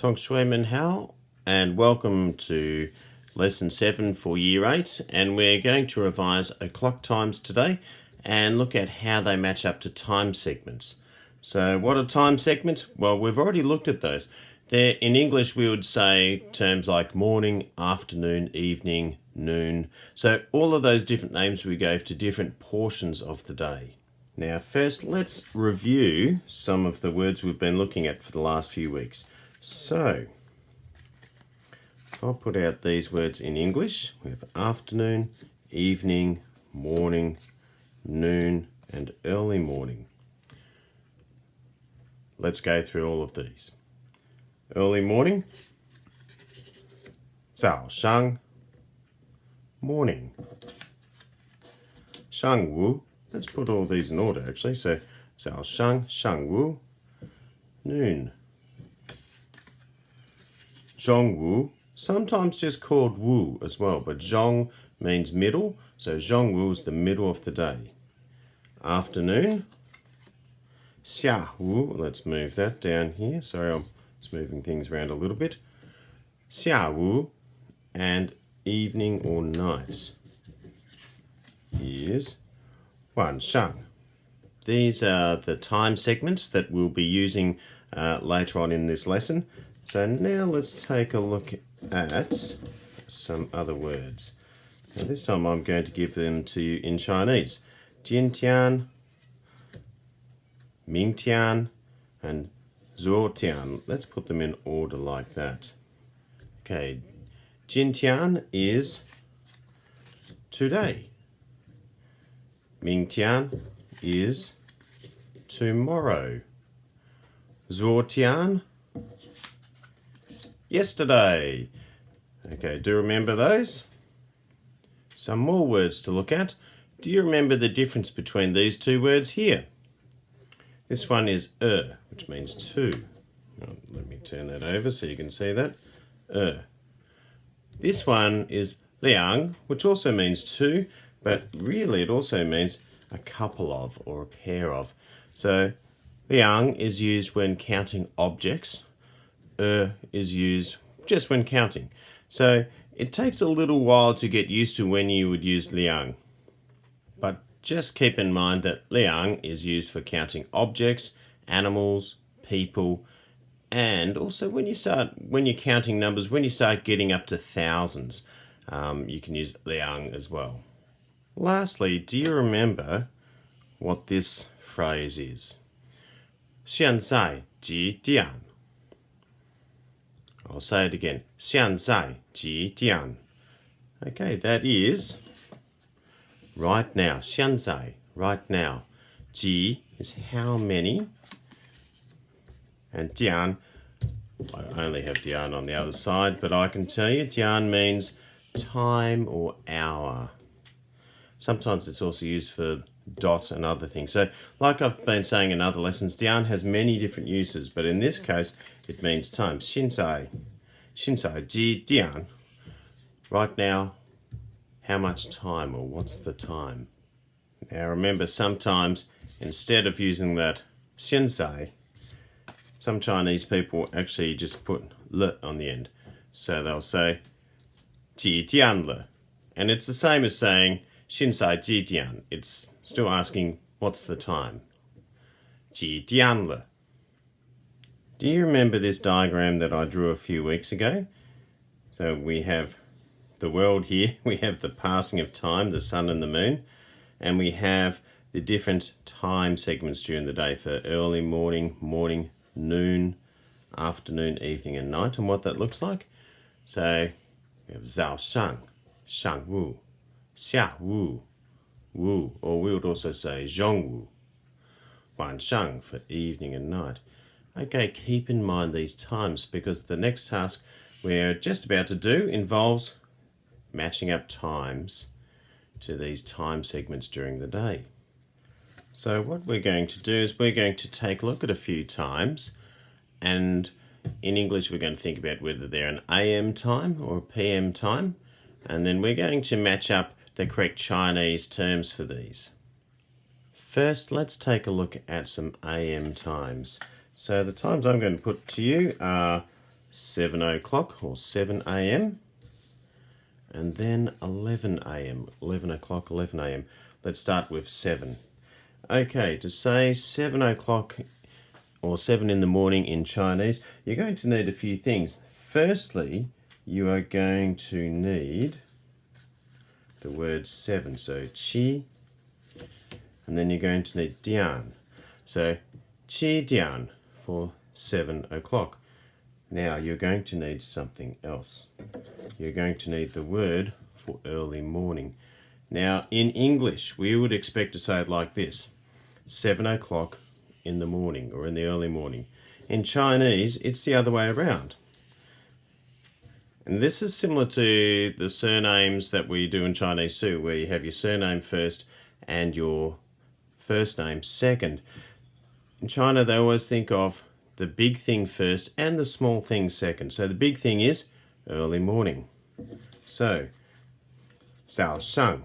同学们好, and welcome to Lesson 7 for Year 8, and we're going to revise clock times today and look at how they match up to time segments. So what are time segments? Well, we've already looked at those. In English, we would say terms like morning, afternoon, evening, noon. So all of those different names we gave to different portions of the day. Now, first, let's review some of the words we've been looking at for the last few weeks. So, if I put out these words in English, we have afternoon, evening, morning, noon, and early morning. Let's go through all of these. Early morning, 早上, morning. 上午, let's put all these in order actually. So, 早上, 上午, noon. 中午, sometimes just called wu as well, but zhong means middle, so zhongwu is the middle of the day. Afternoon, 下午, let's move that down here. Sorry, I'm just moving things around a little bit. 下午, and evening or night is 晚上. These are the time segments that we'll be using later on in this lesson. So now let's take a look at some other words. Now this time I'm going to give them to you in Chinese. 今天, 明天, and 昨天. Let's put them in order like that. Okay, 今天 is today. 明天 is tomorrow. 昨天 yesterday. Okay, do you remember those? Some more words to look at. Do you remember the difference between these two words here? This one is which means two. Oh, let me turn that over so you can see that. This one is liang, which also means two, but really it also means a couple of or a pair of. So liang is used when counting objects. Is used just when counting. So it takes a little while to get used to when you would use liang. But just keep in mind that liang is used for counting objects, animals, people, and also when you're counting numbers, when you start getting up to thousands, you can use liang as well. Lastly, do you remember what this phrase is? 现在几点? I'll say it again. 现在几点? Okay, that is right now. 现在, right now. 几 is how many. And dian, I only have dian on the other side, but I can tell you dian means time or hour. Sometimes it's also used for dot and other things. So like I've been saying in other lessons, dian has many different uses, but in this case it means time. 现在几点? Right now, how much time or what's the time? Now remember, sometimes instead of using that 现在, some Chinese people actually just put le on the end. So they'll say 几点了, and it's the same as saying 现在几点. It's still asking what's the time. 几点了? Do you remember this diagram that I drew a few weeks ago? So we have the world here, we have the passing of time, the sun and the moon, and we have the different time segments during the day for early morning, noon, afternoon, evening and night, and what that looks like. So we have 早上, 上午, 下午, wu, or we would also say 中午, 晚上 for evening and night. Okay, keep in mind these times because the next task we're just about to do involves matching up times to these time segments during the day. So what we're going to do is we're going to take a look at a few times, and in English we're going to think about whether they're an AM time or a PM time, and then we're going to match up the correct Chinese terms for these. First, let's take a look at some AM times. So the times I'm going to put to you are 7 o'clock or 7 a.m. and then 11 a.m. 11 o'clock, 11 a.m. Let's start with 7. Okay, to say 7 o'clock or 7 in the morning in Chinese, you're going to need a few things. Firstly, you are going to need the word 7, so qi, and then you're going to need dian. So qi dian for 7 o'clock. Now you're going to need something else. You're going to need the word for early morning. Now in English, we would expect to say it like this: 7 o'clock in the morning or in the early morning. In Chinese, it's the other way around. And this is similar to the surnames that we do in Chinese too, where you have your surname first and your first name second. In China, they always think of the big thing first and the small thing second. So the big thing is early morning. So, 早上.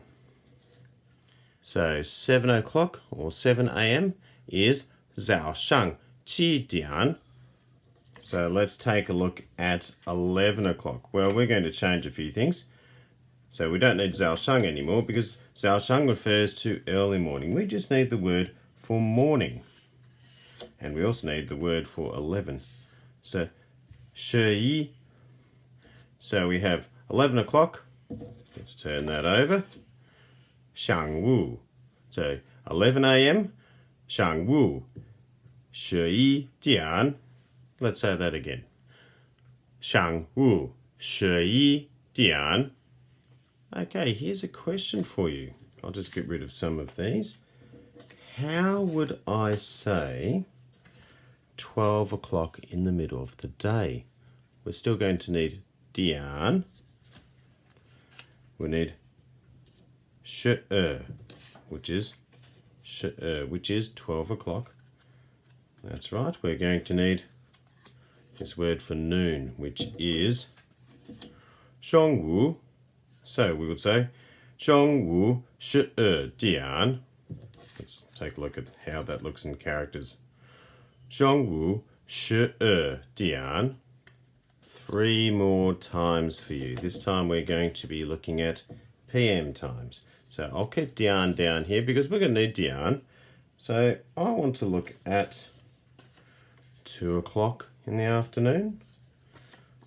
So 7 o'clock or 7 a.m. is 早上7点. So let's take a look at 11 o'clock. Well, we're going to change a few things. So we don't need 早上 anymore because 早上 refers to early morning. We just need the word for morning. And we also need the word for 11. So 11. So we have 11 o'clock. Let's turn that over. Shang. So 11 a.m. Shang. 11点. Let's say that again. 上午11点. Okay, here's a question for you. I'll just get rid of some of these. How would I say 12 o'clock in the middle of the day? We're still going to need dian. We need 12, which is 12 o'clock. That's right. We're going to need this word for noon, which is 中午. So we would say 中午12点. Let's take a look at how that looks in characters. 中午12点. 3 more times for you. This time we're going to be looking at PM times. So I'll keep dian down here because we're going to need dian. So I want to look at 2 o'clock in the afternoon,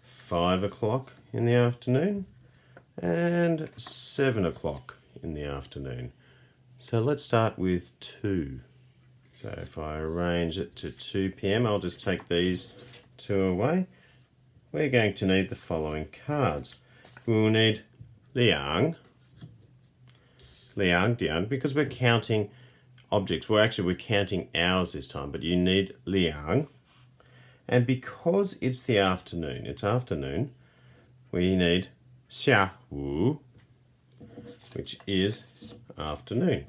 5 o'clock in the afternoon, and 7 o'clock in the afternoon. So let's start with 2. So if I arrange it to 2 p.m, I'll just take these 2 away. We're going to need the following cards. We will need liang, dian, because we're counting objects. Well, actually, we're counting hours this time, but you need liang. And because it's the afternoon, we need 下午, which is afternoon.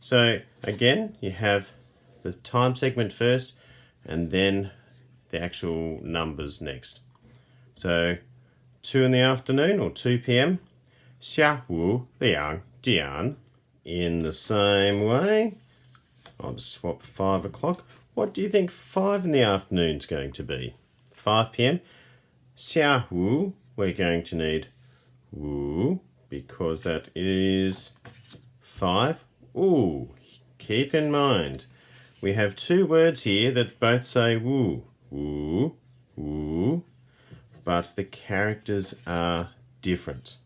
So again, you have the time segment first and then the actual numbers next. So 2 in the afternoon or 2 p.m, 下午2点. In the same way, I'll just swap 5 o'clock. What do you think 5 in the afternoon is going to be? 5 p.m. 下午, we're going to need 午, because that is 5. Ooh, keep in mind, we have 2 words here that both say wu, but the characters are different.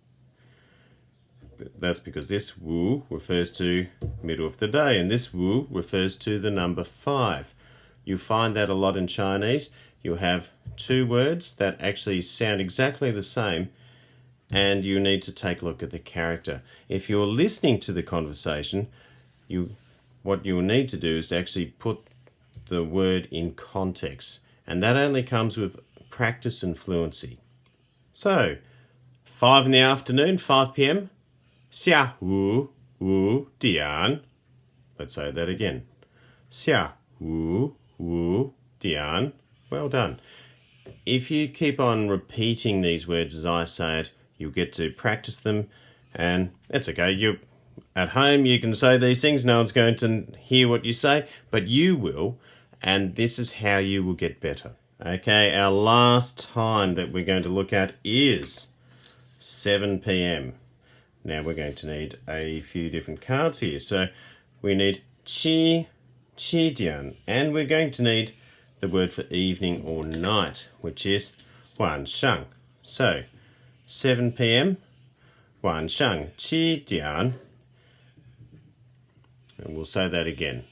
That's because this wu refers to middle of the day, and this wu refers to the number 5. You find that a lot in Chinese. You have 2 words that actually sound exactly the same, and you need to take a look at the character. If you're listening to the conversation, what you'll need to do is to actually put the word in context, and that only comes with practice and fluency. So, 5 in the afternoon, 5 p.m, 下午5点. Let's say that again. 下午5点. Well done. If you keep on repeating these words as I say it, you'll get to practice them, and it's okay. At home you can say these things, no one's going to hear what you say, but you will, and this is how you will get better. Okay, our last time that we're going to look at is 7 p.m. Now we're going to need a few different cards here. So we need dian, and we're going to need the word for evening or night, which is Shang. So 7 p.m. Shang dian. And we'll say that again.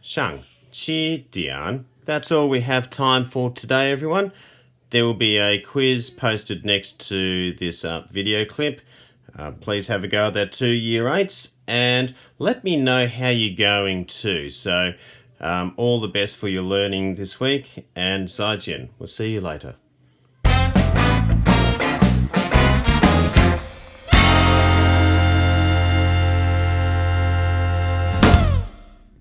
Shang dian. That's all we have time for today, everyone. There will be a quiz posted next to this video clip. Please have a go at that 2 year 8s and let me know how you're going too. So all the best for your learning this week, and 再见. We'll see you later.